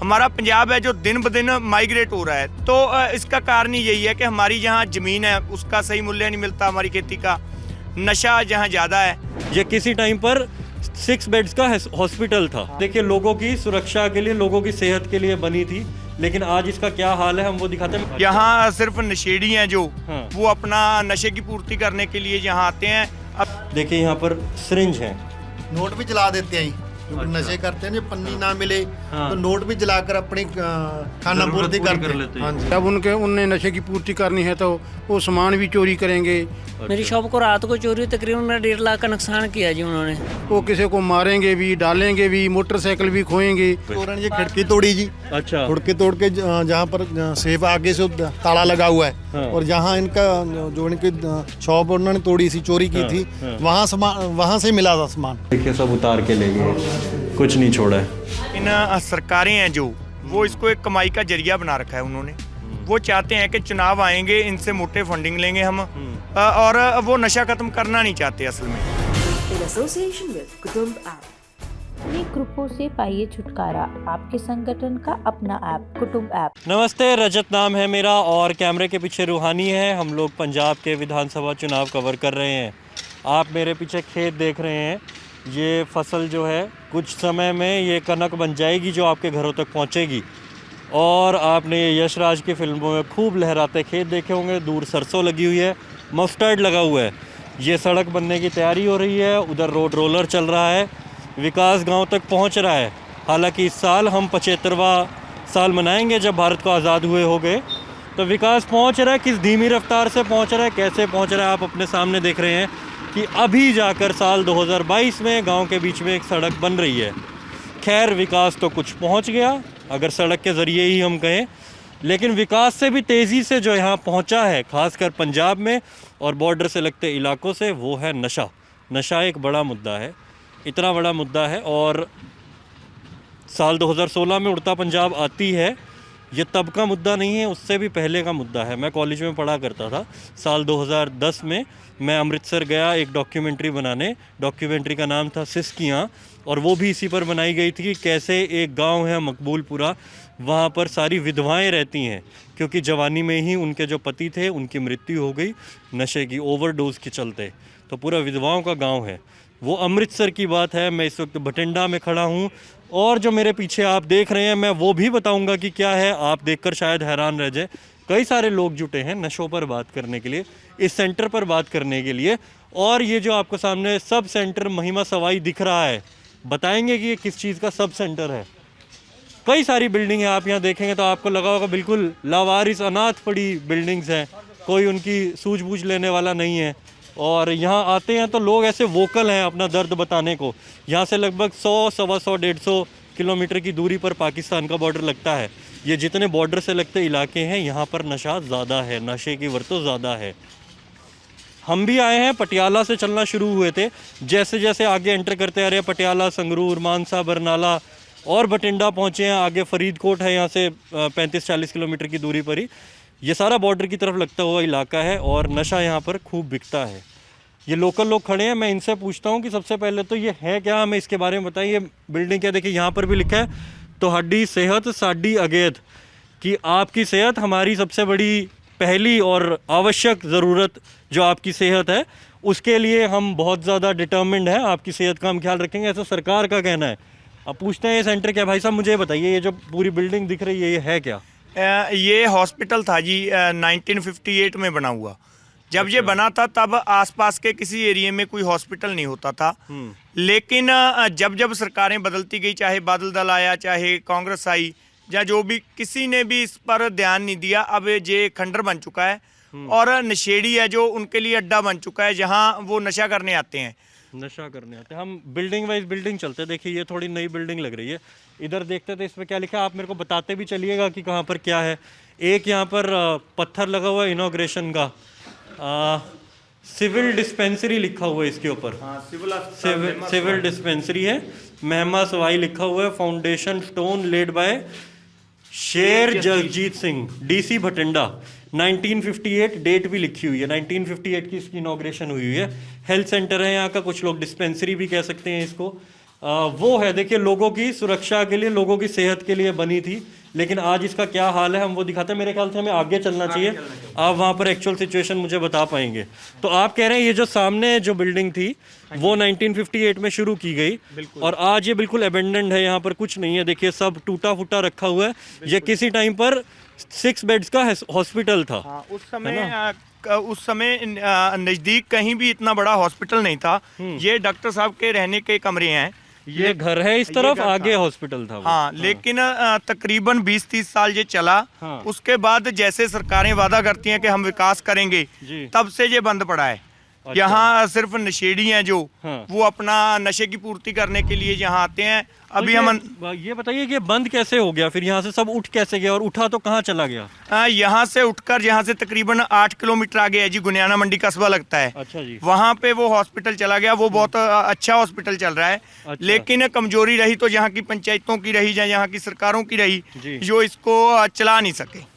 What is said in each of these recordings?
हमारा पंजाब है जो दिन ब दिन माइग्रेट हो रहा है, तो इसका कारण ही यही है कि हमारी जहाँ ज़मीन है उसका सही मूल्य नहीं मिलता, हमारी खेती का नशा जहाँ ज़्यादा है। ये किसी टाइम पर 6 बेड्स का हॉस्पिटल था। देखिए, लोगों की सुरक्षा के लिए, लोगों की सेहत के लिए बनी थी, लेकिन आज इसका क्या हाल है हम वो दिखाते हैं। यहाँ सिर्फ नशेड़ी हैं जो हाँ। वो अपना नशे की पूर्ति करने के लिए यहाँ आते हैं। अब देखिए यहाँ पर सिरिंज है। नोट भी जला देते हैं जो नशे करते हैं, जो पन्नी ना मिले तो नोट भी जलाकर अपनी खाना पूर्ति करते हैं। हाँ जी। जब उनने नशे की पूर्ति करनी है तो वो सामान भी चोरी करेंगे। मेरी शॉप को रात को चोरी, तकरीबन मेरा 1.5 लाख का नुकसान किया जी उन्होंने। वो किसी को मारेंगे भी, डालेंगे भी, मोटरसाइकिल भी खोएंगे। चोरों ने ये खिड़की तोड़ी जी। अच्छा। खिड़की तोड़ के जहाँ पर सेफ आगे से ताला लगा हुआ है, हाँ। और जहाँ इनका जो इनकी शॉप उन्होंने तोड़ी सी, चोरी की थी, वहाँ से मिला था सामान। देखिए सब उतार के ले गए, कुछ नहीं छोड़ा है। इन सरकारें हैं जो वो इसको एक कमाई का जरिया बना रखा है उन्होंने। वो चाहते हैं कि चुनाव आएंगे, इनसे मोटे फंडिंग लेंगे हम, और वो नशा खत्म करना नहीं चाहते असल में। in association with Kutumb app. अनेक ग्रुपों से पाइए छुटकारा, आपके संगठन का अपना ऐप कुटुंब ऐप। नमस्ते, रजत नाम है मेरा और कैमरे के पीछे रूहानी है। हम लोग पंजाब के विधानसभा चुनाव कवर कर रहे हैं। आप मेरे पीछे खेत देख रहे हैं। ये फसल जो है कुछ समय में ये कनक बन जाएगी जो आपके घरों तक पहुंचेगी। और आपने ये यशराज की फिल्मों में खूब लहराते खेत देखे होंगे। दूर सरसों लगी हुई है, मस्टर्ड लगा हुआ है। ये सड़क बनने की तैयारी हो रही है, उधर रोड रोलर चल रहा है, विकास गांव तक पहुंच रहा है। हालांकि इस साल हम 75वां साल मनाएंगे जब भारत को आज़ाद हुए हो गए। तो विकास पहुंच रहा है, किस धीमी रफ्तार से पहुंच रहा है, कैसे पहुंच रहा है, आप अपने सामने देख रहे हैं कि अभी जाकर साल 2022 में गांव के बीच में एक सड़क बन रही है। खैर, विकास तो कुछ पहुंच गया अगर सड़क के ज़रिए ही हम कहें, लेकिन विकास से भी तेज़ी से जो यहाँ पहुँचा है, ख़ासकर पंजाब में और बॉर्डर से लगते इलाकों से, वो है नशा। नशा एक बड़ा मुद्दा है, इतना बड़ा मुद्दा है। और साल 2016 में उड़ता पंजाब आती है, ये तब का मुद्दा नहीं है, उससे भी पहले का मुद्दा है। मैं कॉलेज में पढ़ा करता था। साल 2010 में मैं अमृतसर गया एक डॉक्यूमेंट्री बनाने। डॉक्यूमेंट्री का नाम था सिस्कियाँ, और वो भी इसी पर बनाई गई थी कि कैसे एक गांव है मकबूलपुरा, वहाँ पर सारी विधवाएं रहती हैं क्योंकि जवानी में ही उनके जो पति थे उनकी मृत्यु हो गई नशे की ओवरडोज के चलते। तो पूरा विधवाओं का गांव है वो। अमृतसर की बात है। मैं इस वक्त बठिंडा में खड़ा हूँ और जो मेरे पीछे आप देख रहे हैं मैं वो भी बताऊँगा कि क्या है। आप देखकर शायद हैरान रह जाए। कई सारे लोग जुटे हैं नशों पर बात करने के लिए, इस सेंटर पर बात करने के लिए। और ये जो आपको सामने सब सेंटर महिमा सवाई दिख रहा है, बताएंगे कि ये किस चीज़ का सब सेंटर है। कई सारी बिल्डिंग है, आप यहाँ देखेंगे तो आपको लगा होगा बिल्कुल लावारिस अनाथ पड़ी बिल्डिंग्स हैं, कोई उनकी सूझबूझ लेने वाला नहीं है। और यहाँ आते हैं तो लोग ऐसे वोकल हैं अपना दर्द बताने को। यहाँ से लगभग 100, 125, 150 किलोमीटर की दूरी पर पाकिस्तान का बॉर्डर लगता है। ये जितने बॉर्डर से लगते इलाके हैं यहाँ पर नशा ज़्यादा है, नशे की वर्तों ज़्यादा है। हम भी आए हैं, पटियाला से चलना शुरू हुए थे। जैसे जैसे आगे एंटर करते आ रहे हैं, पटियाला, संगरूर, मानसा, बरनाला और बठिंडा पहुँचे हैं। आगे फरीदकोट है, यहाँ से 35-40 किलोमीटर की दूरी पर ही। ये सारा बॉर्डर की तरफ लगता हुआ इलाका है और नशा यहाँ पर खूब बिकता है। ये लोकल लोग खड़े हैं, मैं इनसे पूछता हूँ कि सबसे पहले तो ये है क्या, हमें इसके बारे में बताइए। ये बिल्डिंग क्या, देखिए यहाँ पर भी लिखा है तोहाडी सेहत साडी अगेत, कि आपकी सेहत हमारी सबसे बड़ी पहली और आवश्यक ज़रूरत जो आपकी सेहत है, उसके लिए हम बहुत ज़्यादा डिटर्मिंड हैं, आपकी सेहत का हम ख्याल रखेंगे, ऐसा सरकार का कहना है। अब पूछते हैं ये सेंटर क्या। भाई साहब मुझे बताइए, ये जो पूरी बिल्डिंग दिख रही है ये है क्या? ये हॉस्पिटल था जी, 1958 में बना हुआ। जब ये बना था तब आसपास के किसी एरिया में कोई हॉस्पिटल नहीं होता था। लेकिन जब जब सरकारें बदलती गई, चाहे बादल दल आया, चाहे कांग्रेस आई, या जो भी, किसी ने भी इस पर ध्यान नहीं दिया। अब ये खंडर बन चुका है और नशेड़ी है जो उनके लिए अड्डा बन चुका है, जहाँ वो नशा करने आते हैं। नशा करने आते हैं। हम बिल्डिंग वाइज बिल्डिंग चलते हैं। देखिए ये थोड़ी नई बिल्डिंग लग रही है। इधर देखते थे इसमें क्या लिखा है, आप मेरे को बताते भी चलिएगा कि कहाँ पर क्या है। एक यहाँ पर पत्थर लगा हुआ है इनॉग्रेशन का, सिविल डिस्पेंसरी लिखा हुआ है इसके ऊपर। सिविल डिस्पेंसरी है। मेहमा सवाई लिखा हुआ है। फाउंडेशन स्टोन लेड बाय शेर जगजीत सिंह, डीसी भटिंडा। 1958 डेट भी लिखी हुई है, 1958 की इसकी इनॉग्रेशन हुई है। हेल्थ सेंटर है यहाँ का, कुछ लोग डिस्पेंसरी भी कह सकते हैं इसको। वो है देखिए लोगों की सुरक्षा के लिए, लोगों की सेहत के लिए बनी थी, लेकिन आज इसका क्या हाल है हम वो दिखाते हैं। मेरे ख्याल से हमें आगे चलना चाहिए, आप वहाँ पर एक्चुअल सिचुएशन मुझे बता पाएंगे। तो आप कह रहे हैं ये जो सामने जो बिल्डिंग थी वो 1958 में शुरू की गई और आज ये बिल्कुल अबेंडेंड है, यहाँ पर कुछ नहीं है। देखिए सब टूटा फूटा रखा हुआ है। ये किसी टाइम पर 6 बेड्स का हॉस्पिटल था। उस समय नज़दीक कहीं भी इतना बड़ा हॉस्पिटल नहीं था। ये डॉक्टर साहब के रहने के कमरे हैं, ये घर है इस तरफ, आगे हॉस्पिटल था वो। हाँ, लेकिन तकरीबन 20-30 साल ये चला। उसके बाद जैसे सरकारें वादा करती हैं कि हम विकास करेंगे, तब से ये बंद पड़ा है। यहाँ सिर्फ नशेड़ी हैं जो वो अपना नशे की पूर्ति करने के लिए यहाँ आते हैं। अभी हम ये बताइए कि बंद कैसे हो गया फिर, यहाँ से सब उठ कैसे गया और उठा तो कहाँ चला गया? यहाँ से उठकर यहाँ से तकरीबन 8 किलोमीटर आगे है जी, गुनियाना मंडी कस्बा लगता है। अच्छा जी। वहाँ पे वो हॉस्पिटल चला गया, वो बहुत अच्छा हॉस्पिटल चल रहा है। अच्छा। लेकिन कमजोरी रही तो यहाँ की पंचायतों की रही या यहाँ की सरकारों की रही, जो इसको चला नहीं सके।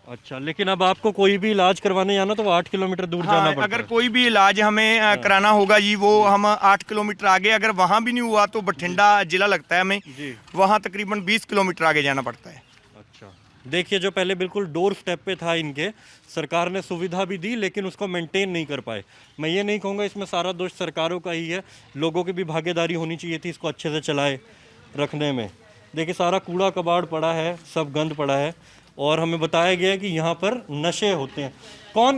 अच्छा, लेकिन अब आपको कोई भी इलाज करवाने जाना तो 8 किलोमीटर दूर जाना पड़ता अगर है। कोई भी इलाज हमें कराना होगा जी, वो हम 8 किलोमीटर आगे, अगर वहाँ भी नहीं हुआ तो बठिंडा जिला लगता है हमें, वहाँ तकरीबन 20 किलोमीटर आगे जाना पड़ता है। अच्छा, देखिए जो पहले बिल्कुल डोर स्टेप पे था इनके, सरकार ने सुविधा भी दी लेकिन उसको मेंटेन नहीं कर पाए। मैं ये नहीं कहूँगा इसमें सारा दोष सरकारों का ही है, लोगों की भी भागीदारी होनी चाहिए थी इसको अच्छे से चलाए रखने में। देखिए सारा कूड़ा कबाड़ पड़ा है, सब गंद पड़ा है और हमें बताया गया है कि यहाँ पर नशे होते हैं।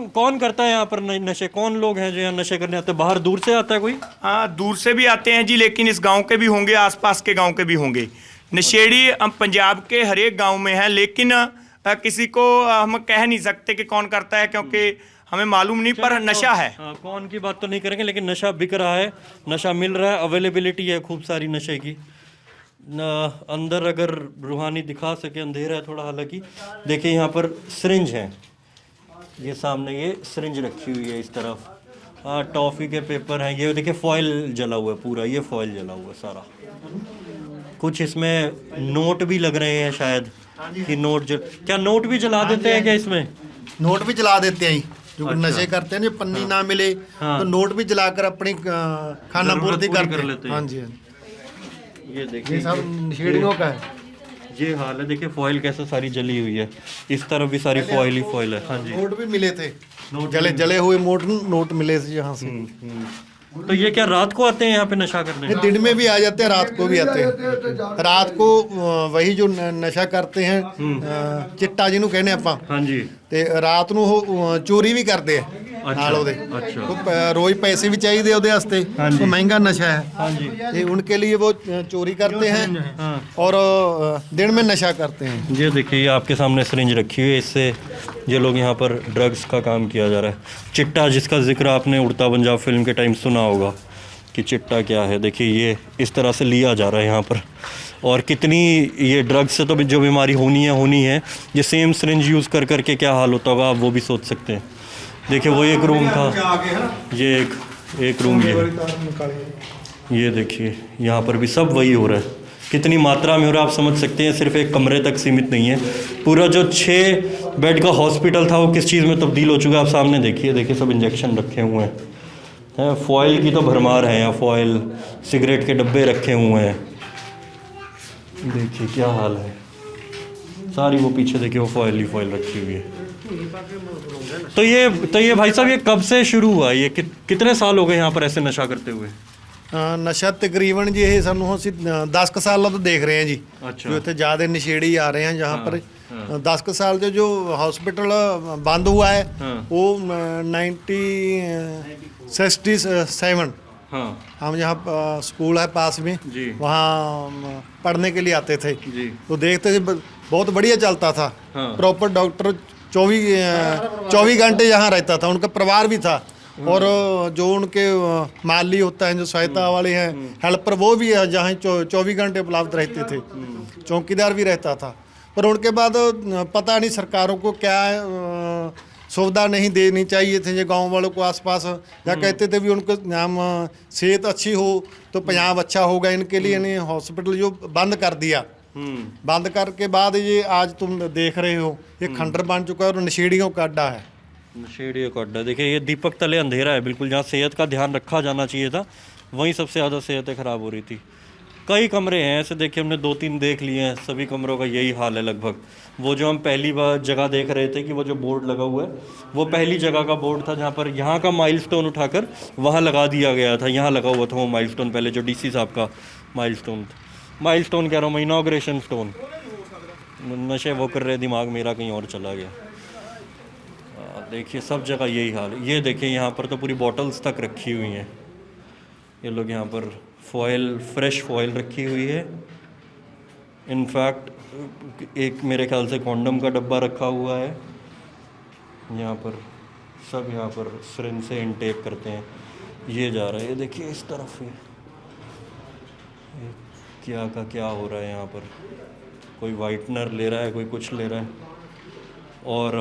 कौन करता है यहाँ पर नशे? कौन लोग हैं जो यहाँ नशे करने आते हैं? बाहर दूर से आता है कोई? हाँ, दूर से भी आते हैं जी, लेकिन इस गांव के भी होंगे, आसपास के गांव के भी होंगे। नशेड़ी पंजाब के हर एक गांव में है, लेकिन किसी को हम कह नहीं सकते कि कौन करता है, क्योंकि हमें मालूम नहीं, पर नशा है। कौन की बात तो नहीं करेंगे, लेकिन नशा बिक रहा है, नशा मिल रहा है, अवेलेबिलिटी है खूब सारी नशे की। अंदर अगर रूहानी दिखा सके, अंधेरा है थोड़ा हालांकि। देखिए यहाँ पर सिरिंज है, ये सामने ये सिरिंज रखी हुई है इस तरफ। हाँ, टॉफ़ी के पेपर हैं, ये देखिए फॉइल जला हुआ है पूरा, ये फॉइल जला हुआ है सारा। कुछ इसमें नोट भी लग रहे हैं शायद कि नोट क्या नोट भी जला देते हैं क्या इसमें? नोट भी जला देते हैं जो नशे करते हैं, जो पन्नी ना मिले तो नोट भी जलाकर अपनी खाना पूर्ति करते हैं। हाँ जी, ये देखिए ये सब नशेड़ियों का है। ये हाल है, देखिए फॉइल कैसे सारी जली हुई है, इस तरफ भी सारी फॉइल ही फॉइल है। हाँ जी, नोट भी मिले थे, जले हुए नोट मिले थे यहाँ से। तो ये क्या रात को आते हैं यहाँ पे नशा करने? दिन में भी आ जाते हैं, रात को भी आते हैं। रात को वही जो नशा करते हैं चिट्टा जिन्हों कहने ਆਪਾਂ। हाँ जी। ਤੇ ਰਾਤ ਨੂੰ ਉਹ ਚੋਰੀ ਵੀ ਕਰਦੇ ਆ ਨਾਲ ਉਹਦੇ। रोज पैसे भी चाहिए ਉਹਦੇ ਵਾਸਤੇ, तो महंगा नशा है। तो उनके लिए वो चोरी करते हैं और दिन में नशा करते हैं। ये देखिए आपके सामने सिरिंज रखी हुई है, इससे ये लोग यहाँ पर ड्रग्स का काम किया जा रहा है। चिट्टा जिसका जिक्र आपने उड़ता पंजाब फिल्म के टाइम सुना होगा कि चिट्टा क्या है। देखिए ये इस तरह से लिया जा रहा है यहाँ पर, और कितनी ये ड्रग्स से तो जो बीमारी होनी है, ये सेम सिरिंज यूज़ कर करके क्या हाल होता होगा आप वो भी सोच सकते हैं। देखिए वो एक रूम था, ये एक रूम ये देखिए यहाँ पर भी सब वही हो रहा है। कितनी मात्रा में हो रहा है आप समझ सकते हैं, सिर्फ एक कमरे तक सीमित नहीं है। पूरा जो 6 बेड का हॉस्पिटल था वो किस चीज़ में तब्दील हो चुका है आप सामने देखिए सब इंजेक्शन रखे हुए हैं। फॉइल की तो भरमार है यहाँ, फॉइल सिगरेट के डब्बे रखे हुए हैं। देखिए क्या हाल है, सारी वो पीछे देखिए वो फॉइल ही फॉइल रखी हुई है। तो ये भाई साहब ये कब से शुरू हुआ? ये कितने साल हो गए यहाँ पर ऐसे नशा करते हुए? ਨਸ਼ਾ ਤਕਰੀਬਨ ਜੀ ਇਹ ਸਾਨੂੰ ਅਸੀਂ 10 ਕੁ ਸਾਲਾਂ ਤੋਂ ਦੇਖ ਰਹੇ ਹਾਂ ਜੀ। अच्छा। जो ਇੱਥੇ ਜ਼ਿਆਦਾ ਨਸ਼ੇੜੀ आ रहे हैं जहाँ पर 10 कुछ साल जो हॉस्पिटल बंद हुआ है वो 1967 हम यहाँ स्कूल है पास में, वहाँ पढ़ने के लिए आते थे तो देखते थे बहुत बढ़िया चलता था। प्रॉपर डॉक्टर 24 घंटे यहाँ रहता था, उनका परिवार भी था और जो उनके माली होता है जो सहायता वाले हैं हेल्पर वो भी जहाँ 24 घंटे उपलब्ध रहते थे, चौकीदार भी रहता था। पर उनके बाद पता नहीं सरकारों को क्या सुविधा नहीं देनी चाहिए थे, जो गांव वालों को आसपास या कहते थे भी उनको हम सेहत अच्छी हो तो पंजाब अच्छा होगा, इनके लिए इन्हें हॉस्पिटल जो बंद कर दिया। बंद करके बाद ये आज तुम देख रहे हो ये खंडर बन चुका है और नशेड़ियों का अड्डा है। नशेड़ियों का अड्डा देखिए ये दीपक तले अंधेरा है बिल्कुल, जहाँ सेहत का ध्यान रखा जाना चाहिए था वहीं सबसे ज़्यादा सेहतें ख़राब हो रही थी। कई कमरे हैं ऐसे, देखिए हमने 2-3 देख लिए हैं, सभी कमरों का यही हाल है लगभग। वो जो हम पहली बार जगह देख रहे थे कि वो जो बोर्ड लगा हुआ है वो पहली जगह का बोर्ड था, जहाँ पर यहाँ का माइलस्टोन उठाकर वहाँ लगा दिया गया था। यहाँ लगा हुआ था वो माइलस्टोन, पहले जो डीसी साहब का माइलस्टोन कह रहा हूँ मैं, इनॉग्रेशन स्टोन। नशे वो कर रहे, दिमाग मेरा कहीं और चला गया। देखिए सब जगह यही हाल है। ये देखिए यहाँ पर तो पूरी बॉटल्स तक रखी हुई हैं। ये लोग यहाँ पर फॉयल, फ्रेश फॉयल रखी हुई है। इनफैक्ट एक मेरे ख्याल से कॉन्डम का डब्बा रखा हुआ है यहाँ पर। सब यहाँ पर सिरिंज से इनटेक करते हैं। ये जा रहा है, ये देखिए इस तरफ ये क्या का क्या हो रहा है यहाँ पर। कोई वाइटनर ले रहा है, कोई कुछ ले रहा है। और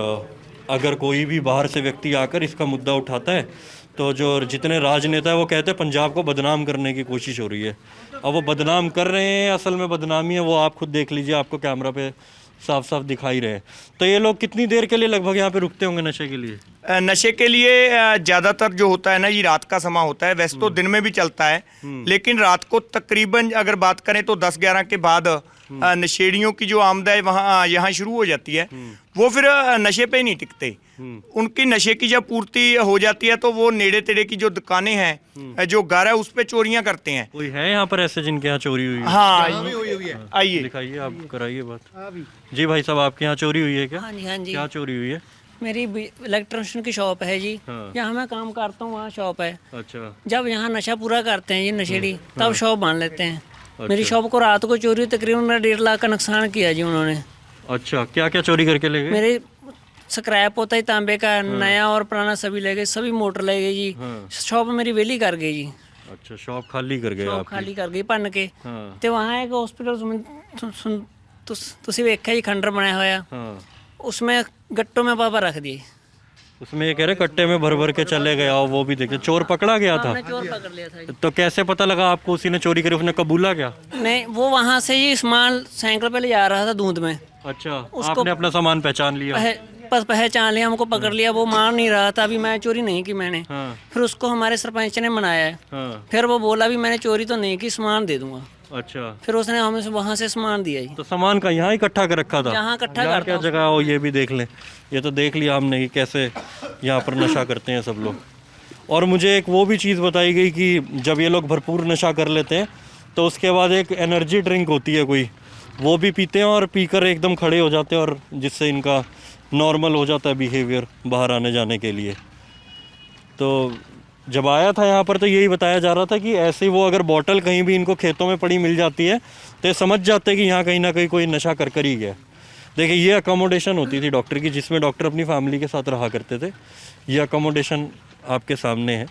अगर कोई भी बाहर से व्यक्ति आकर इसका मुद्दा उठाता है तो जो जितने राजनेता है वो कहते हैं पंजाब को बदनाम करने की कोशिश हो रही है। अब वो बदनाम कर रहे हैं, असल में बदनामी है वो आप खुद देख लीजिए, आपको कैमरा पे साफ साफ दिखाई रहे हैं। तो ये लोग कितनी देर के लिए लगभग यहाँ पे रुकते होंगे नशे के लिए? नशे के लिए ज़्यादातर जो होता है ना, ये रात का समय होता है। वैसे तो दिन में भी चलता है, लेकिन रात को तकरीबन अगर बात करें तो 10-11 के बाद नशेड़ियों की जो आमद है वहाँ यहाँ शुरू हो जाती है। वो फिर नशे पे नहीं टिकते। उनकी नशे की जब पूर्ति हो जाती है तो वो नेड़े तेड़े की जो दुकानें हैं, जो घर है, उस पे चोरियां करते हैं। कोई है यहाँ पर ऐसे जिनके यहाँ चोरी हुई है? हाँ, आइए दिखाइए, आप कराइए बात। जी भाई साहब, आपके यहाँ चोरी हुई है क्या? हाँ जी, हाँ जी। क्या चोरी हुई है? मेरी इलेक्ट्रिशियन की शॉप है जी। हाँ। यहाँ मैं काम करता हूँ, वहाँ शॉप है। अच्छा। जब यहाँ नशा पूरा करते हैं ये नशेड़ी, तब शॉप बांध लेते हैं। मेरी शॉप को रात को चोरी, तकरीबन मेरा 1.5 लाख का नुकसान किया जी उन्होंने। अच्छा, क्या क्या चोरी करके ले गए? मेरे स्क्रैप होता है तांबे का, नया और पुराना सभी ले गए, सभी मोटर ले गए जी। शॉप मेरी वेली कर गई जी। अच्छा, शॉप खाली कर गए शॉप आपकी? खाली कर गई ਭੰਨ ਕੇ। हाँ। ਤੇ वहाँ एक हॉस्पिटल ਤੁਸੀਂ ਵੇਖਿਆ जी, खंडर बनाया होया, हाँ। उसमें गट्टों में पापा रख दिए। उसमें ये कह रहे कट्टे में भर भर के चले गया, और वो भी देखे चोर पकड़ा गया था। हमने चोर पकड़ लिया था जी। तो कैसे पता लगा आपको उसी ने चोरी करी? उसने कबूला क्या? नहीं, वो वहाँ से ही सामान साइकिल पे ले जा रहा था दूध में। अच्छा, उसको- आपने अपना सामान पहचान लिया? पहचान लिया, हमको पकड़ लिया। वो मान नहीं रहा था, अभी मैं चोरी नहीं की मैंने। हाँ। फिर उसको हमारे सरपंच ने मनाया है। हाँ। फिर वो बोला भी मैंने चोरी तो नहीं की, सामान दे दूंगा। अच्छा, फिर उसने हमें वहाँ से सामान दिया जी। तो सामान का यहाँ इकट्ठा कर रखा था? यहाँ इकट्ठा यहाँ करता क्या हूँ। जगह हो ये भी देख लें। ये तो देख लिया हमने कि कैसे यहाँ पर नशा करते हैं सब लोग। और मुझे एक वो भी चीज़ बताई गई कि जब ये लोग भरपूर नशा कर लेते हैं तो उसके बाद एक एनर्जी ड्रिंक होती है कोई, वो भी पीते हैं और पीकर एकदम खड़े हो जाते हैं, और जिससे इनका नॉर्मल हो जाता है बिहेवियर बाहर आने जाने के लिए। तो जब आया था यहाँ पर तो यही बताया जा रहा था कि ऐसे ही वो अगर बॉटल कहीं भी इनको खेतों में पड़ी मिल जाती है तो ये समझ जाते हैं कि यहाँ कहीं ना कहीं कोई नशा कर ही गया। देखिए, ये अकोमोडेशन होती थी डॉक्टर की, जिसमें डॉक्टर अपनी फैमिली के साथ रहा करते थे। ये अकोमोडेशन आपके सामने है।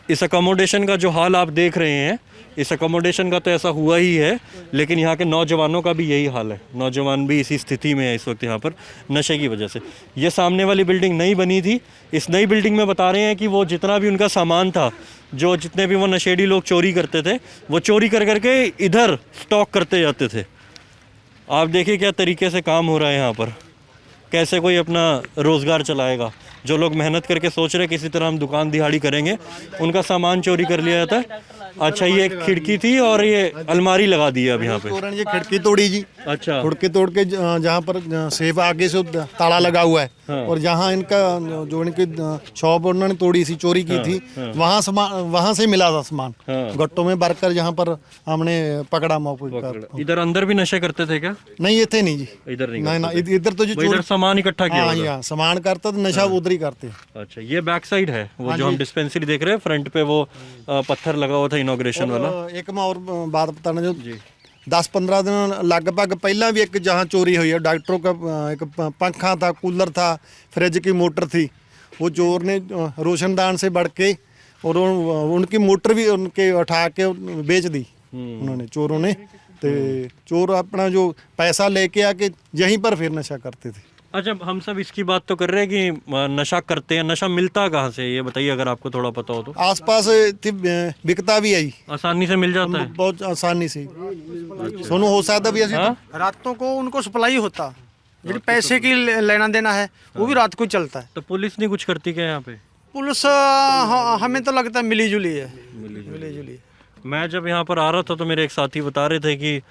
इस अकोमोडेशन का जो हाल आप देख रहे हैं, इस अकोमोडेशन का तो ऐसा हुआ ही है, लेकिन यहाँ के नौजवानों का भी यही हाल है। नौजवान भी इसी स्थिति में है इस वक्त यहाँ पर नशे की वजह से। ये सामने वाली बिल्डिंग नई बनी थी। इस नई बिल्डिंग में बता रहे हैं कि वो जितना भी उनका सामान था, जो जितने भी वो नशेड़ी लोग चोरी करते थे, वो चोरी कर करके इधर स्टॉक करते जाते थे। आप देखिए क्या तरीके से काम हो रहा है यहाँ पर, कैसे कोई अपना रोज़गार चलाएगा। जो लोग मेहनत करके सोच रहे किसी तरह हम दुकान दिहाड़ी करेंगे, उनका सामान चोरी कर लिया जाता है। अच्छा, ये एक खिड़की थी और ये अलमारी लगा दी है अब यहाँ पे। ये खिड़की तोड़ी जी। अच्छा, खिड़की तोड़ के जहाँ पर सेफ आगे से ताला लगा हुआ है, हाँ। और जहाँ इनका जो इनकी शॉप उन्होंने तोड़ी सी, चोरी की थी, वहाँ से मिला था सामान, हाँ। गट्टों में भरकर, जहाँ पर हमने पकड़ा मौके पर। इधर अंदर भी नशे करते थे क्या? नहीं, ये थे नहीं जी। इधर नहीं ना करते थे। इधर तो जो वो इधर सामान इकट्ठा किया हाँ, होगा। यहाँ सामान करता तो नशा उधर ही करते। अच्छा, ये बैक साइड है वो जो हम डिस्पेंसरी देख रहे हैं, फ्रंट पे वो पत्थर लगा हुआ था इनॉग्रेशन वाला। एक मैं और बात बताना जो 10-15 दिन लगभग पहला भी एक जहाँ चोरी हुई है, डॉक्टरों का एक पंखा था, कूलर था, फ्रिज की मोटर थी, वो चोर ने रोशनदान से बढ़ के और उनकी मोटर भी उनके उठा के बेच दी उन्होंने, चोरों ने। तो चोर अपना जो पैसा लेके आके यहीं पर फिर नशा करते थे। अच्छा, हम सब इसकी बात तो कर रहे हैं कि नशा करते हैं, नशा मिलता कहाँ से, ये बताइए अगर आपको थोड़ा पता हो तो। आसपास बिकता भी है जी, आसानी से मिल जाता है? बहुत आसानी से। सोनू हो सकता भी ऐसे। रातों को उनको सप्लाई होता, जो पैसे की लेना देना है वो भी रात को चलता है। तो पुलिस नहीं कुछ करती क्या यहाँ पे? पुलिस हमें तो लगता है मिली जुली है, मिली जुली। मैं जब यहाँ पर आ रहा था तो मेरे एक साथी बता रहे थे कि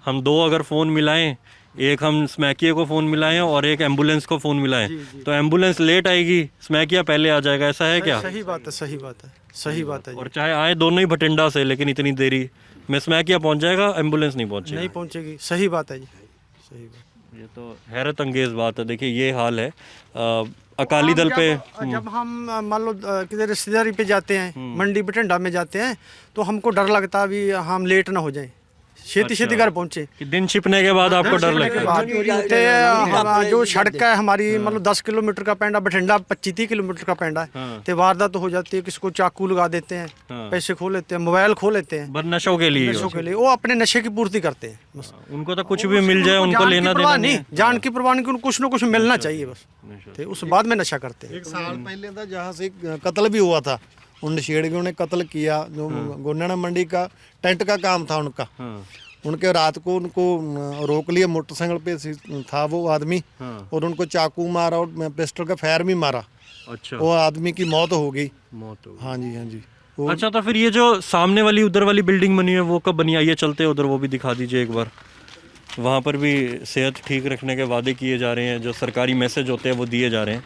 हम 2 अगर फ़ोन मिलाएं, एक हम स्मैकिया को फ़ोन मिलाएं और एक एम्बुलेंस को फ़ोन मिलाएं, तो एम्बुलेंस लेट आएगी, स्मैकिया पहले आ जाएगा, ऐसा है क्या? सही बात है, सही बात है, सही बात है। और चाहे आए दोनों ही भटिंडा से, लेकिन इतनी देरी में स्मैकिया पहुँच जाएगा, एम्बुलेंस नहीं पहुँचेगी। नहीं पहुंचेगी, सही बात है जी, सही बात। ये तो हैरत अंगेज बात है। देखिए ये हाल है अकाली दल पे। जब हम मान लो किधर रिश्तेदारी पे जाते हैं, मंडी बठिंडा में जाते हैं, तो हमको डर लगता है भी हम लेट ना हो जाएं, छेती छेती घर पहुंचे। कि दिन छिपने के बाद आपको डर लगता है? जो सड़क है हमारी मतलब 10 किलोमीटर का पेंडा, बठिंडा 25-30 किलोमीटर का पेंडा है, तो वारदात तो हो जाती है, किसको चाकू लगा देते हैं, पैसे खो लेते हैं, मोबाइल खो लेते हैं, बस नशों के लिए। नशों के लिए वो अपने नशे की पूर्ति करते हैं बस। उनको तो कुछ भी मिल जाए, उनको लेना देना नहीं, जान की परवाह नहीं, कुछ ना कुछ मिलना चाहिए बस, तो उस बाद में नशा करते हैं। 1 साल पहले था जहाँ से कत्ल भी हुआ था, उन नशेड़ियों ने कत्ल किया, जो गोंडाना मंडी का टेंट का काम था उनका, उनके रात को उनको रोक लिया, मोटरसाइकिल पे था वो आदमी, और उनको चाकू मारा और पिस्टल का फायर भी मारा। अच्छा, वो आदमी की मौत हो गई। मौत हो। हाँ जी, हाँ जी। अच्छा, तो फिर ये जो सामने वाली उधर वाली बिल्डिंग बनी है वो कब बनी? आइए चलते हैं उधर, वो भी दिखा दीजिए एक बार। वहाँ पर भी सेहत ठीक रखने के वादे किए जा रहे हैं, जो सरकारी मैसेज होते हैं वो दिए जा रहे हैं।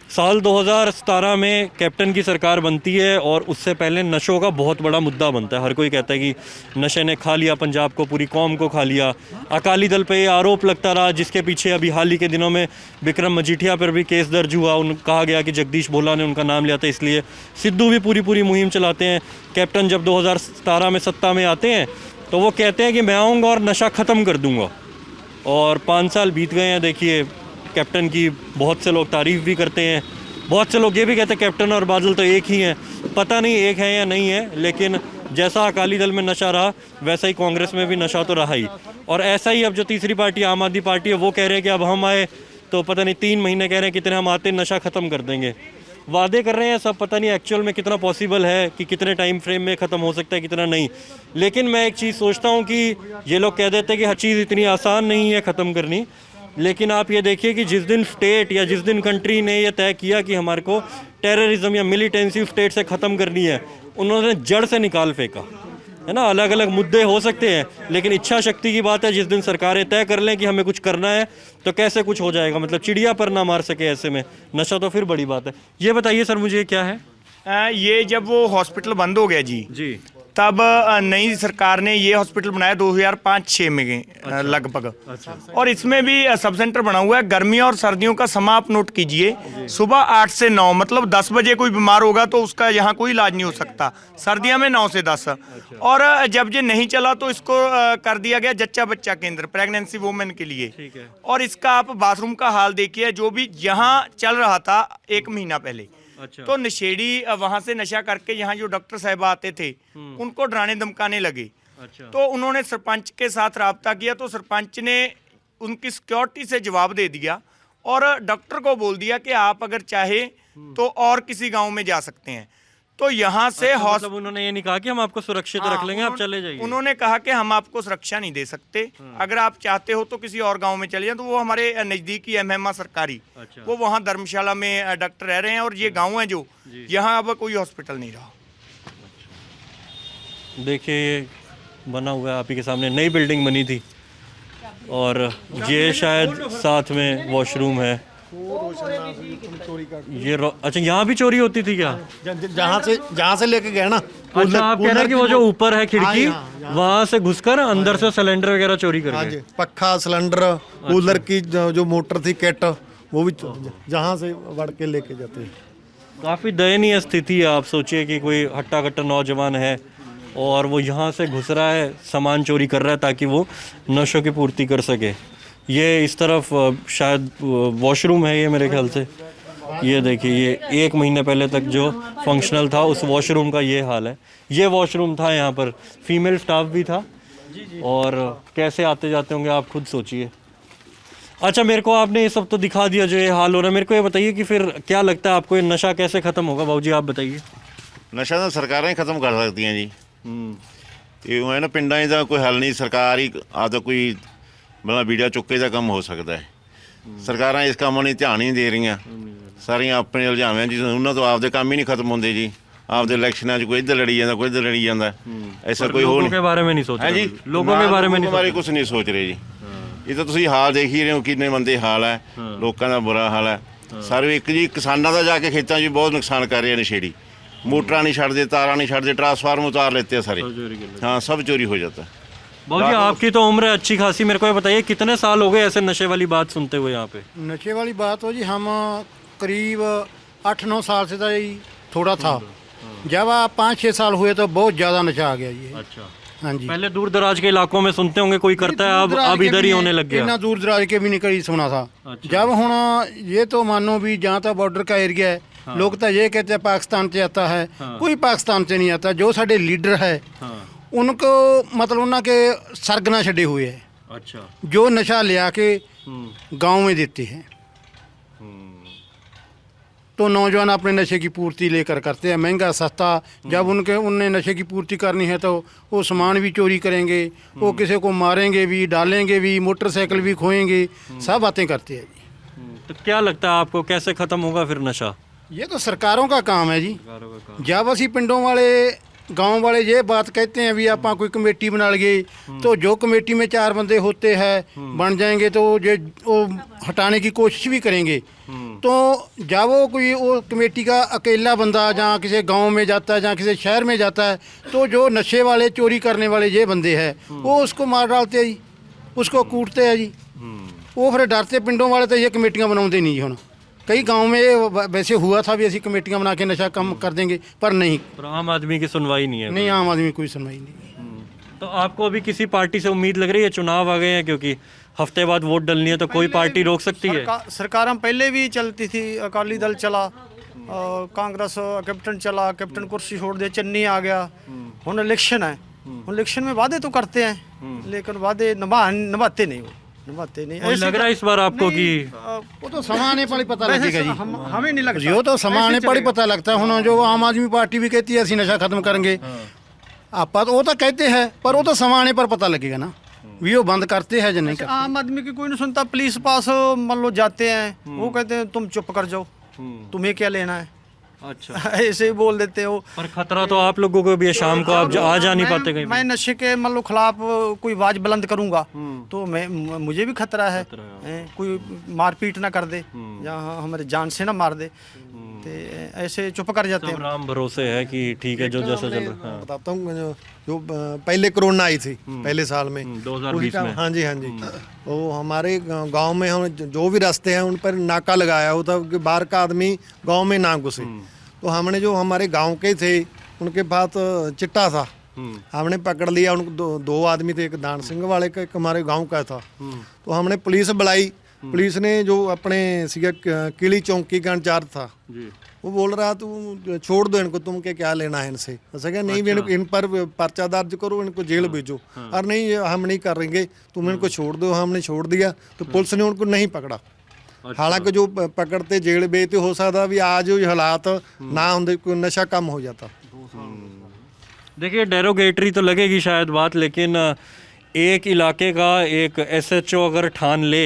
साल 2017 में कैप्टन की सरकार बनती है और उससे पहले नशों का बहुत बड़ा मुद्दा बनता है। हर कोई कहता है कि नशे ने खा लिया पंजाब को, पूरी कौम को खा लिया। अकाली दल पे ये आरोप लगता रहा, जिसके पीछे अभी हाल ही के दिनों में विक्रम मजीठिया पर भी केस दर्ज हुआ। कहा गया कि जगदीश भोला ने उनका नाम लिया था, इसलिए सिद्धू भी पूरी मुहिम चलाते हैं। कैप्टन जब 2017 में सत्ता में आते हैं तो वो कहते हैं कि मैं आऊँगा और नशा ख़त्म कर दूँगा, और 5 साल बीत गए हैं। देखिए कैप्टन की बहुत से लोग तारीफ़ भी करते हैं, बहुत से लोग ये भी कहते हैं कैप्टन और बादल तो एक ही हैं। पता नहीं एक है या नहीं है, लेकिन जैसा अकाली दल में नशा रहा वैसा ही कांग्रेस में भी नशा तो रहा ही। और ऐसा ही अब जो तीसरी पार्टी आम आदमी पार्टी है वो कह रहे हैं कि अब हम आए तो पता नहीं 3 महीने कह रहे हैं कितने हम आते नशा ख़त्म कर देंगे। वादे कर रहे हैं सब, पता नहीं एक्चुअल में कितना पॉसिबल है, कि कितने टाइम फ्रेम में ख़त्म हो सकता है, कितना नहीं। लेकिन मैं एक चीज़ सोचता हूँ कि ये लोग कह देते हैं कि हर चीज़ इतनी आसान नहीं है ख़त्म करनी, लेकिन आप ये देखिए कि जिस दिन स्टेट या जिस दिन कंट्री ने ये तय किया कि हमारे को टेररिज्म या मिलिटेंसी स्टेट से ख़त्म करनी है, उन्होंने जड़ से निकाल फेंका है ना। अलग अलग मुद्दे हो सकते हैं, लेकिन इच्छा शक्ति की बात है। जिस दिन सरकारें तय कर लें कि हमें कुछ करना है तो कैसे कुछ हो जाएगा, मतलब चिड़िया पर ना मार सके, ऐसे में नशा तो फिर बड़ी बात है। ये बताइए सर मुझे क्या है? ये जब वो हॉस्पिटल बंद हो गया जी, तब नई सरकार ने ये हॉस्पिटल बनाया 2005-06 में लगभग। और इसमें भी सब सेंटर बना हुआ है। गर्मियों और सर्दियों का समय आप नोट कीजिए, सुबह 8 से 9, मतलब 10 बजे कोई बीमार होगा तो उसका यहाँ कोई इलाज नहीं हो सकता। सर्दियों में 9 से 10। और जब ये नहीं चला तो इसको कर दिया गया जच्चा बच्चा केंद्र, प्रेगनेंसी वुमेन के लिए। और इसका आप बाथरूम का हाल देखिए, जो भी यहाँ चल रहा था 1 महीना पहले। अच्छा। तो नशेड़ी वहां से नशा करके यहाँ जो डॉक्टर साहब आते थे उनको डराने धमकाने लगे। अच्छा। तो उन्होंने सरपंच के साथ राब्ता किया, तो सरपंच ने उनकी सिक्योरिटी से जवाब दे दिया और डॉक्टर को बोल दिया कि आप अगर चाहे तो और किसी गांव में जा सकते हैं। तो यहाँ से मतलब उन्होंने ये नहीं कहा कि हम आपको सुरक्षित रख लेंगे, आप चले जाइए। उन्होंने कहा कि हम आपको सुरक्षा नहीं दे सकते, अगर आप चाहते हो तो किसी और गांव में चले जाएं। तो वो हमारे नज़दीकी एमएमआ सरकारी, वो वहाँ धर्मशाला में डॉक्टर रह रहे हैं, और ये गांव है जो यहाँ अब कोई हॉस्पिटल नहीं रहा। देखिए ये बना हुआ है आप ही के सामने, नई बिल्डिंग बनी थी, और ये शायद साथ में वॉशरूम है। ये अच्छा, यहाँ भी चोरी होती थी क्या? जहाँ से लेके गए ना। अच्छा, आप कह रहे हैं कि वो जो ऊपर है खिड़की, वहाँ से घुसकर अंदर से सिलेंडर वगैरह चोरी कर गए। पक्खा, सिलेंडर, कूलर की जो मोटर थी, किट, वो भी जहाँ से वड़ के लेके जाते हैं। काफ़ी दयनीय स्थिति है। आप सोचिए कि कोई हट्टा कट्टा नौजवान है और वो यहाँ से घुस रहा है, सामान चोरी कर रहा है ताकि वो नशों की पूर्ति कर सके। ये इस तरफ शायद वॉशरूम है ये मेरे ख्याल से। ये देखिए, ये 1 महीने पहले तक जो फंक्शनल था उस वॉशरूम का ये हाल है। ये वॉशरूम था, यहाँ पर फीमेल स्टाफ भी था, और कैसे आते जाते होंगे आप खुद सोचिए। अच्छा, मेरे को आपने ये सब तो दिखा दिया जो ये हाल हो रहा है, मेरे को ये बताइए कि फिर क्या लगता है आपको, ये नशा कैसे ख़त्म होगा? बाबू जी आप बताइए। नशा तो सरकारें ही खत्म कर सकती हैं जी। ਇਹ ਹੈ ਨਾ, ਪਿੰਡਾਂ 'ਚ ਤਾਂ ਕੋਈ ਹੱਲ ਨਹੀਂ, ਸਰਕਾਰ ਹੀ ਆਪਦਾ ਕੋਈ ਮਤਲਬ ਵੀਡੀਓ ਚੁੱਕੇ ਦਾ ਕੰਮ ਹੋ ਸਕਦਾ ਹੈ। ਸਰਕਾਰਾਂ ਇਸ ਕੰਮ ਨੂੰ ਧਿਆਨ ਹੀ ਨਹੀਂ ਦੇ ਰਹੀਆਂ, ਸਾਰੀਆਂ ਆਪਣੇ ਉਲਝਾਵਾਂ ਜੀ, ਉਹਨਾਂ ਤੋਂ ਆਪਦੇ ਕੰਮ ਹੀ ਨਹੀਂ ਖਤਮ ਹੁੰਦੇ ਜੀ। ਆਪਦੇ ਇਲੈਕਸ਼ਨਾਂ 'ਚ ਕੋਈ ਇੱਧਰ ਲੜੀ ਜਾਂਦਾ ਕੋਈ ਇੱਧਰ ਲੜੀ ਜਾਂਦਾ ਐਸਾ ਕੋਈ ਹੋ लोगों नहीं के बारे में नहीं सोच है रहे जी अभी। लोगों के बारे में नहीं ਬਾਰੇ सोच ਕੁਝ ਨਹੀਂ ਸੋਚ ਰਹੇ ਜੀ ਇਹ ਤਾਂ ਤੁਸੀਂ ਹਾਲ ਦੇਖ ਹੀ ਰਹੇ ਹੋ ਕਿੰਨੇ ਮੰਦੇ ਹਾਲ ਹੈ ਲੋਕਾਂ ਦਾ ਬੁਰਾ ਹਾਲ ਹੈ ਸਾਰੇ ਇੱਕ ਜੀ ਕਿਸਾਨਾਂ ਦਾ ਜਾ ਕੇ ਖੇਤਾਂ 'ਚ ਬਹੁਤ ਨੁਕਸਾਨ ਕਰ ਰਹੇ ਆ ਨਸ਼ੇੜੀ मोटरा नहीं छाड़ दे तारा नहीं छाड़ दे ट्रांसफार्मर उतार लेते हैं सारे हाँ सब चोरी हो जाता है बाबू जी आपकी तो उम्र है अच्छी खासी, मेरे को ये बताइए कितने साल हो गए ऐसे नशे वाली बात सुनते हुए यहाँ पे? नशे वाली बात हो जी हम करीब 8-9 साल से तो यही थोड़ा था। जब आप 5-6 साल हुए तो बहुत ज़्यादा नशा आ गया ये। अच्छा हाँ जी पहले दूर दराज के इलाकों में सुनते होंगे कोई करता है, अब इधर ही होने लग गया। इतना दूर दराज के भी नहीं कहीं सुना था। जब हुण ये तो मानो भी जहाँ तक बॉर्डर का एरिया है लोग तो ये कहते हैं पाकिस्तान से आता है, कोई पाकिस्तान से नहीं आता। जो साढ़े लीडर है उनको मतलब उनके सरगना छड़े हुए है अच्छा जो नशा लिया के गांव में देते हैं तो नौजवान अपने नशे की पूर्ति लेकर करते हैं महंगा सस्ता। जब उनने नशे की पूर्ति करनी है तो वो सामान भी चोरी करेंगे, वो किसी को मारेंगे भी, डालेंगे भी, मोटरसाइकिल भी खोएंगे, सब बातें करते हैं जी। तो क्या लगता है आपको कैसे खत्म होगा फिर नशा? ये तो सरकारों का काम है जी। जब असी पिंडों वाले गांव वाले ये बात कहते हैं भी आप कोई कमेटी बना लिए तो जो कमेटी में 4 बंदे होते हैं बन जाएंगे तो वो हटाने की कोशिश भी करेंगे। तो जब वो कोई वो कमेटी का अकेला बंदा जहाँ किसी गांव में जाता है जहाँ किसी शहर में जाता है तो जो नशे वाले चोरी करने वाले ये बंदे हैं वो उसको मार डालते हैं जी, उसको कूटते हैं जी। वो फिर डरते पिंडों वाले तो ये कमेटियाँ बनाते नहीं हूँ। कई गांव में वैसे हुआ था भी ऐसी कमेटियां बना के नशा कम कर देंगे पर नहीं, पर आम आदमी की सुनवाई नहीं है। नहीं आम आदमी कोई सुनवाई नहीं। तो आपको अभी किसी पार्टी से उम्मीद लग रही है? चुनाव आ गए हैं क्योंकि हफ्ते बाद वोट डलनी है तो कोई पार्टी रोक सकती है? सरकार हम पहले भी चलती थी, अकाली दल चला, कांग्रेस कैप्टन चला, कैप्टन कुर्सी छोड़ दे, चन्नी आ गया। हुन इलेक्शन है, इलेक्शन में वादे तो करते हैं लेकिन वादे निभाते नहीं, निभाते नहीं। कोई लग रहा है इस बार आपको कि वो तो समय आने पर ही पता लगेगा जी। हमें नहीं लगता, जो तो समय आने पर ही पता लगता है। हुन जो आम आदमी पार्टी भी कहती है असि नशा खत्म करेंगे, आप वो तो कहते हैं पर वो तो समय आने पर पता लगेगा ना भी वो बंद करते हैं या नहीं करते। आम आदमी की कोई नहीं सुनता। पुलिस पास मान लो जाते हैं वो कहते हैं तुम चुप कर जाओ, तुम्हें क्या लेना है। अच्छा ऐसे ही बोल देते हो। पर खतरा तो आप लोगों को भी है, शाम को आप आ जा नहीं पाते कहीं। मैं नशे के मान लो खिलाफ कोई आवाज बुलंद करूंगा तो मैं मुझे भी खतरा है, कोई मारपीट ना कर दे या हमारे जान से ना मार दे, तो ऐसे चुप कर जाते हैं। राम भरोसे है कि ठीक है जो जैसा चल रहा है। बताता हूँ जो पहले कोरोना आई थी पहले साल में 2020 में। हाँ जी वो हमारे गांव में हम जो भी रास्ते हैं उन पर नाका लगाया होता कि बाहर का आदमी गांव में ना घुसे। तो हमने जो हमारे गांव के थे उनके पास चिट्टा था, हमने पकड़ लिया उनको। दो आदमी थे, एक दान सिंह वाले का, एक हमारे गांव का था। तो हमने पुलिस बुलाई, पुलिस ने जो अपने किली चौकी का इंचार्ज था वो बोल रहा तू छोड़ दो इनको, तुम क्या लेना है इनसे। ऐसा क्या नहीं, इन पर पर्चा दर्ज करो, इनको जेल भेजो। और नहीं हम नहीं करेंगे, तुम इनको छोड़ दो। हमने छोड़ दिया तो पुलिस ने उनको नहीं पकड़ा। हालांकि जो पकड़ते जेल भेजते हो सकता भी आज जो हालात ना होंगे कोई नशा कम हो जाता। देखिए डेरोगेटरी तो लगेगी शायद बात, लेकिन एक इलाके का एक SHO अगर ठान ले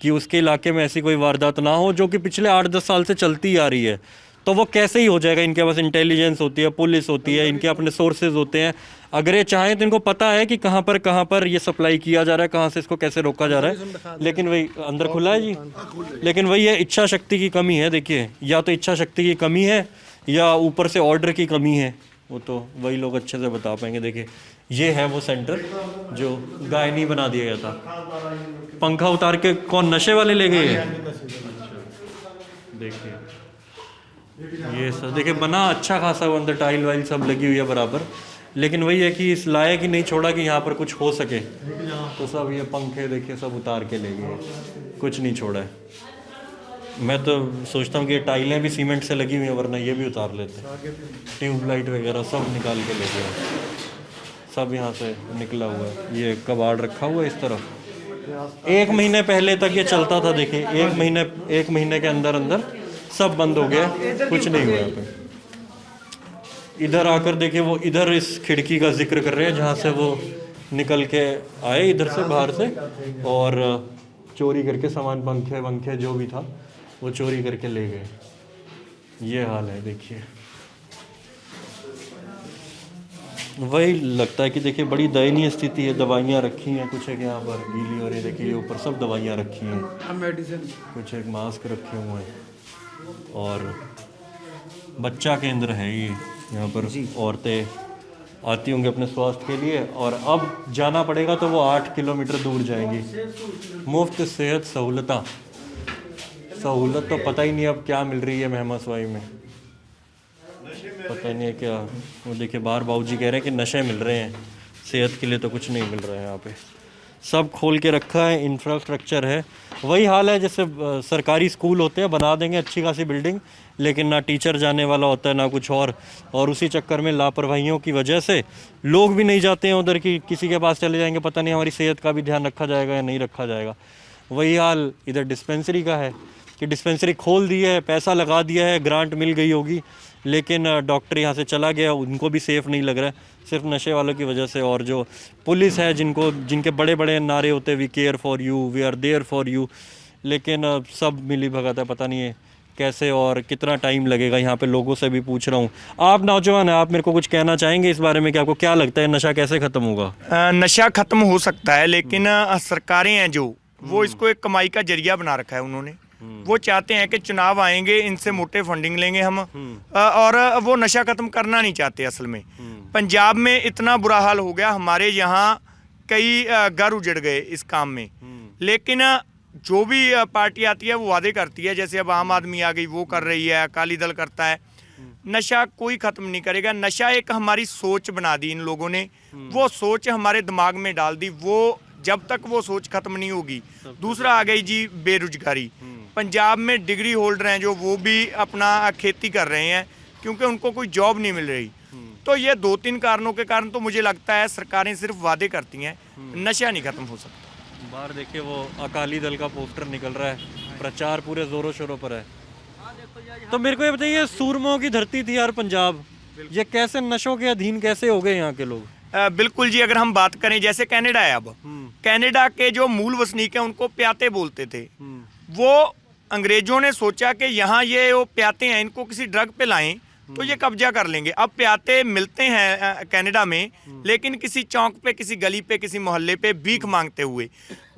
कि उसके इलाके में ऐसी कोई वारदात ना हो जो कि पिछले 8-10 साल से चलती आ रही है, तो वो कैसे ही हो जाएगा। इनके पास इंटेलिजेंस होती है, पुलिस होती है, इनके अपने सोर्सेज होते हैं। अगर ये चाहें तो इनको पता है कि कहाँ पर ये सप्लाई किया जा रहा है, कहाँ से इसको कैसे रोका जा रहा है। लेकिन वही अंदर खुला है जी, लेकिन वही है इच्छा शक्ति की कमी है। देखिए या तो इच्छा शक्ति की कमी है या ऊपर से ऑर्डर की कमी है, वो तो वही लोग अच्छे से बता पाएंगे। देखिए ये है वो सेंटर जो गायनी बना दिया गया था। पंखा उतार के कौन नशे वाले ले गए हैं? देखिए ये सब देखिए बना अच्छा खासा, वो अंदर टाइल वाइल सब लगी हुई है बराबर, लेकिन वही है कि इस लायक ही नहीं छोड़ा कि यहाँ पर कुछ हो सके। तो सब ये पंखे देखिए सब उतार के ले गए, कुछ नहीं छोड़ा है। मैं तो सोचता हूँ कि ये टाइलें भी सीमेंट से लगी हुई हैं, वरना ये भी उतार लेते। ट्यूबलाइट वगैरह सब निकाल के ले गए, सब यहाँ से निकला हुआ है। ये कबाड़ रखा हुआ है इस तरफ। 1 महीने पहले तक ये चलता था। देखिए 1 महीने के अंदर सब बंद हो गया, कुछ नहीं हुआ यहाँ पे। इधर आकर देखिए वो इधर इस खिड़की का जिक्र कर रहे हैं जहाँ से वो निकल के आए इधर से बाहर से, और चोरी करके सामान पंखे वंखे जो भी था वो चोरी करके ले गए। ये हाल है देखिए। वही लगता है कि देखिए बड़ी दयनीय स्थिति है। दवाइयाँ रखी हैं, कुछ एक यहाँ पर गीली हो रही है, देखिए ऊपर सब दवाइयाँ रखी हैं, मेडिसिन, कुछ एक मास्क रखे हुए हैं। और बच्चा केंद्र है ये, यहाँ पर औरतें आती होंगी अपने स्वास्थ्य के लिए, और अब जाना पड़ेगा तो वो 8 किलोमीटर दूर जाएंगी। मुफ्त सेहत सहूलत तो पता ही नहीं अब क्या मिल रही है मेहमासवाई में, पता नहीं है क्या। वो देखिए बाहर बाबूजी कह रहे हैं कि नशे मिल रहे हैं, सेहत के लिए तो कुछ नहीं मिल रहा है। यहाँ पे सब खोल के रखा है, इंफ्रास्ट्रक्चर है, वही हाल है जैसे सरकारी स्कूल होते हैं, बना देंगे अच्छी खासी बिल्डिंग, लेकिन ना टीचर जाने वाला होता है ना कुछ और उसी चक्कर में लापरवाहियों की वजह से लोग भी नहीं जाते हैं उधर, की किसी के पास चले जाएंगे, पता नहीं हमारी सेहत का भी ध्यान रखा जाएगा या नहीं रखा जाएगा। वही हाल इधर डिस्पेंसरी का है कि डिस्पेंसरी खोल दी है, पैसा लगा दिया है, ग्रांट मिल गई होगी, लेकिन डॉक्टर यहाँ से चला गया, उनको भी सेफ़ नहीं लग रहा है सिर्फ नशे वालों की वजह से। और जो पुलिस है जिनके बड़े बड़े नारे होते हैं, we care for you, we are there for you, लेकिन सब मिली भगत है, पता नहीं है कैसे और कितना टाइम लगेगा। यहाँ पे लोगों से भी पूछ रहा हूँ, आप नौजवान हैं, आप मेरे को कुछ कहना चाहेंगे इस बारे में कि आपको क्या लगता है नशा कैसे ख़त्म होगा? नशा ख़त्म हो सकता है, लेकिन सरकारें हैं जो वो इसको एक कमाई का जरिया बना रखा है उन्होंने। वो चाहते हैं कि चुनाव आएंगे, इनसे मोटे फंडिंग लेंगे हम, और वो नशा खत्म करना नहीं चाहते। असल में पंजाब में इतना बुरा हाल हो गया, हमारे यहाँ कई घर उजड़ गए इस काम में। लेकिन जो भी पार्टी आती है वो वादे करती है, जैसे अब आम आदमी आ गई, वो कर रही है, अकाली दल करता है। नशा कोई ख़त्म नहीं करेगा। नशा एक हमारी सोच बना दी इन लोगों ने, वो सोच हमारे दिमाग में डाल दी, वो जब तक वो सोच खत्म नहीं होगी। दूसरा आ गई जी बेरोजगारी। पंजाब में डिग्री होल्डर हैं जो वो भी अपना खेती कर रहे हैं क्योंकि उनको कोई जॉब नहीं मिल रही। तो ये 2-3 कारणों के कारण तो मुझे लगता है सरकारें सिर्फ वादे करती हैं, नशा नहीं खत्म हो सकता। बाहर देखिए वो अकाली दल का पोस्टर निकल रहा है, प्रचार पूरे जोरों शोरों पर है। तो मेरे को ये बताइए, सूरमों की धरती थी यार पंजाब, ये कैसे नशों के अधीन कैसे हो गए यहाँ के लोग? बिल्कुल जी, अगर हम बात करें जैसे कनाडा है, अब कनाडा के जो मूल वसनीक हैं उनको प्याते बोलते थे। वो अंग्रेजों ने सोचा कि यहाँ ये वो प्याते हैं, इनको किसी ड्रग पे लाएं तो ये कब्जा कर लेंगे। अब प्याते मिलते हैं कनाडा में, लेकिन किसी चौक पे, किसी गली पे, किसी मोहल्ले पे भीख मांगते हुए।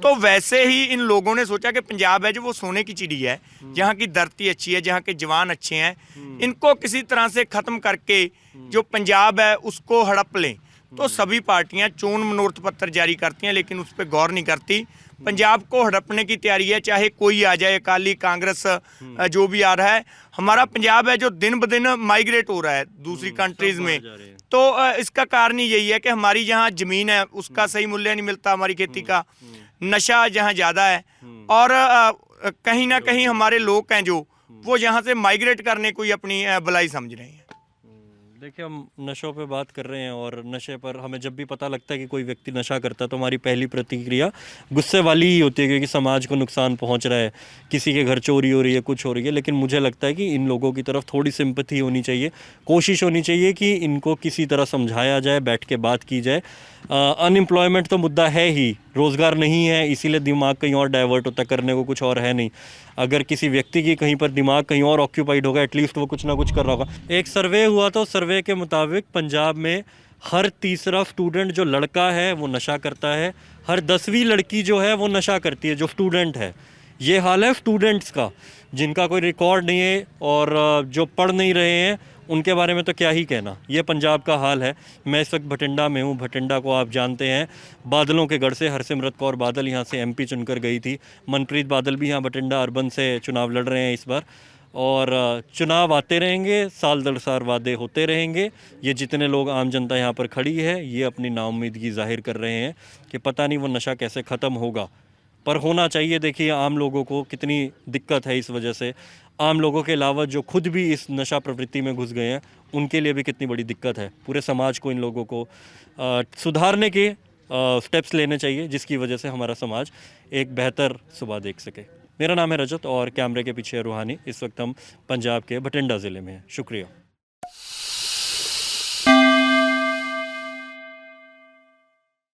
तो वैसे ही इन लोगों ने सोचा कि पंजाब है जो वो सोने की चिड़ी है, जहाँ की धरती अच्छी है, जहाँ के जवान अच्छे हैं, इनको किसी तरह से ख़त्म करके जो पंजाब है उसको हड़प लें। तो सभी पार्टियां चोन मनोरथ पत्र जारी करती हैं, लेकिन उस पर गौर नहीं करती। पंजाब को हड़पने की तैयारी है, चाहे कोई आ जाए, अकाली, कांग्रेस, जो भी आ रहा है। हमारा पंजाब है जो दिन ब दिन माइग्रेट हो रहा है दूसरी कंट्रीज में। तो इसका कारण ही यही है कि हमारी जहाँ ज़मीन है उसका सही मूल्य नहीं मिलता, हमारी खेती का। नशा जहाँ ज़्यादा है, और कहीं ना कहीं हमारे लोग हैं जो वो यहाँ से माइग्रेट करने को ही अपनी भलाई समझ रहे हैं। देखिए हम नशों पे बात कर रहे हैं, और नशे पर हमें जब भी पता लगता है कि कोई व्यक्ति नशा करता है तो हमारी पहली प्रतिक्रिया गुस्से वाली ही होती है, क्योंकि समाज को नुकसान पहुंच रहा है, किसी के घर चोरी हो रही है, कुछ हो रही है। लेकिन मुझे लगता है कि इन लोगों की तरफ थोड़ी सिंपैथी होनी चाहिए, कोशिश होनी चाहिए कि इनको किसी तरह समझाया जाए, बैठ के बात की जाए। अनएम्प्लॉयमेंट तो मुद्दा है ही, रोज़गार नहीं है, इसीलिए दिमाग कहीं और डाइवर्ट होता है, करने को कुछ और है नहीं। अगर किसी व्यक्ति की कहीं पर दिमाग कहीं और ऑक्यूपाइड होगा, एटलीस्ट वो कुछ ना कुछ कर रहा होगा। एक सर्वे हुआ तो सर्वे के मुताबिक पंजाब में हर तीसरा स्टूडेंट जो लड़का है वो नशा करता है, हर 10वीं लड़की जो है वो नशा करती है, जो स्टूडेंट है। ये हाल है स्टूडेंट्स का, जिनका कोई रिकॉर्ड नहीं है, और जो पढ़ नहीं रहे हैं उनके बारे में तो क्या ही कहना। ये पंजाब का हाल है। मैं इस वक्त भटिंडा में हूँ। भटिंडा को आप जानते हैं, बादलों के गढ़ से हरसिमरत कौर बादल यहाँ से MP चुनकर गई थी। मनप्रीत बादल भी यहाँ भटिंडा अर्बन से चुनाव लड़ रहे हैं इस बार, और चुनाव आते रहेंगे, साल दर साल वादे होते रहेंगे। ये जितने लोग, आम जनता यहाँ पर खड़ी है, ये अपनी नाउम्मीदगी जाहिर कर रहे हैं कि पता नहीं वो नशा कैसे ख़त्म होगा, पर होना चाहिए। देखिए आम लोगों को कितनी दिक्कत है इस वजह से, आम लोगों के अलावा जो खुद भी इस नशा प्रवृत्ति में घुस गए हैं उनके लिए भी कितनी बड़ी दिक्कत है। पूरे समाज को इन लोगों को सुधारने के स्टेप्स लेने चाहिए, जिसकी वजह से हमारा समाज एक बेहतर सुबह देख सके। मेरा नाम है रजत और कैमरे के पीछे रूहानी। इस वक्त हम पंजाब के भटिंडा ज़िले में हैं। शुक्रिया।